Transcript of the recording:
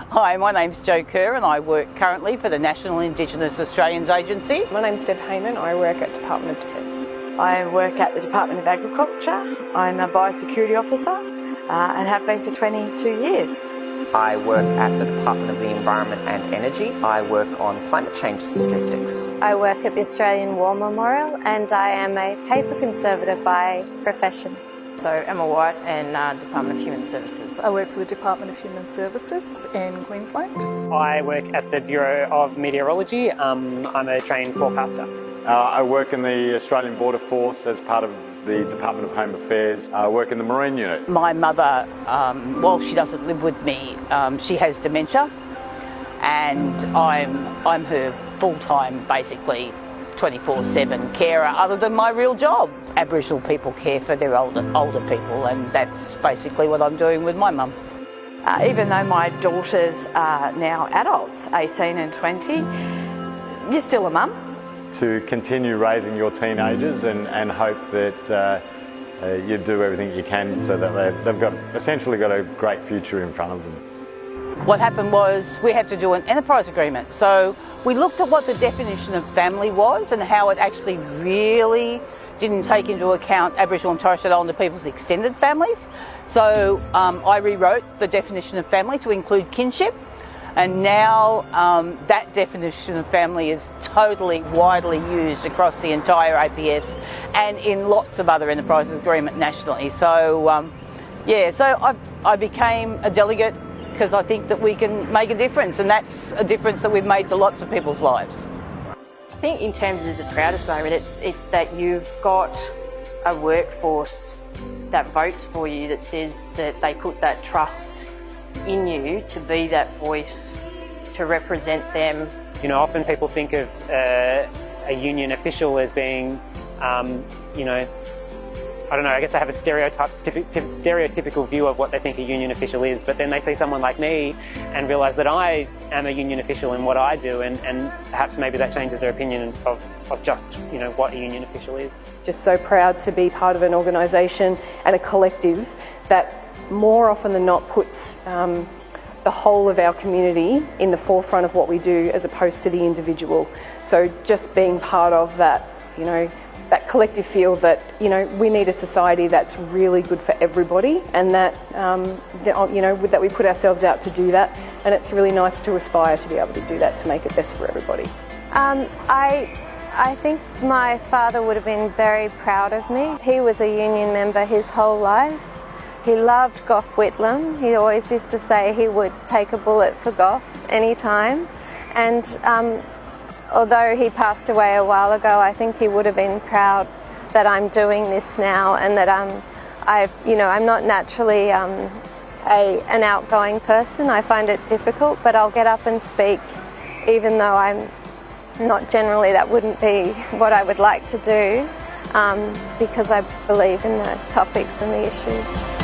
Hi, my name's Jo Kerr and I work currently for the National Indigenous Australians Agency. My name's Deb Hayman, I work at Department of Defence. I work at the Department of Agriculture. I'm a biosecurity officer and have been for 22 years. I work at the Department of the Environment and Energy. I work on climate change statistics. I work at the Australian War Memorial and I am a paper conservator by profession. So Emma White and Department of Human Services. I work for the Department of Human Services in Queensland. I work at the Bureau of Meteorology. I'm a trained forecaster. I work in the Australian Border Force as part of the Department of Home Affairs. I work in the Marine Unit. My mother, while she doesn't live with me, she has dementia, and I'm her full-time, basically 24/7 carer other than my real job. Aboriginal people care for their older people, and that's basically what I'm doing with my mum. Even though my daughters are now adults, 18 and 20, you're still a mum. To continue raising your teenagers and hope that you do everything you can so that they've essentially got a great future in front of them. What happened was we had to do an enterprise agreement. So we looked at what the definition of family was and how it actually really didn't take into account Aboriginal and Torres Strait Islander people's extended families. So I rewrote the definition of family to include kinship, and now that definition of family is totally widely used across the entire APS and in lots of other enterprise agreements nationally. So so I became a delegate because I think that we can make a difference, and that's a difference that we've made to lots of people's lives. I think in terms of the proudest moment, it's that you've got a workforce that votes for you, that says that they put that trust in you to be that voice, to represent them. You know, often people think of a union official as being, I don't know, I guess they have a stereotypical view of what they think a union official is, but then they see someone like me and realise that I am a union official in what I do, and perhaps maybe that changes their opinion of just, what a union official is. Just so proud to be part of an organisation and a collective that more often than not puts the whole of our community in the forefront of what we do as opposed to the individual. So just being part of that, that collective feel that, we need a society that's really good for everybody, and that, that we put ourselves out to do that, and it's really nice to aspire to be able to do that, to make it best for everybody. I think my father would have been very proud of me. He was a union member his whole life. He loved Gough Whitlam. He always used to say he would take a bullet for Gough anytime, and although he passed away a while ago, I think he would have been proud that I'm doing this now, and that I'm not naturally an outgoing person. I find it difficult, but I'll get up and speak, even though I'm not generally, that wouldn't be what I would like to do, because I believe in the topics and the issues.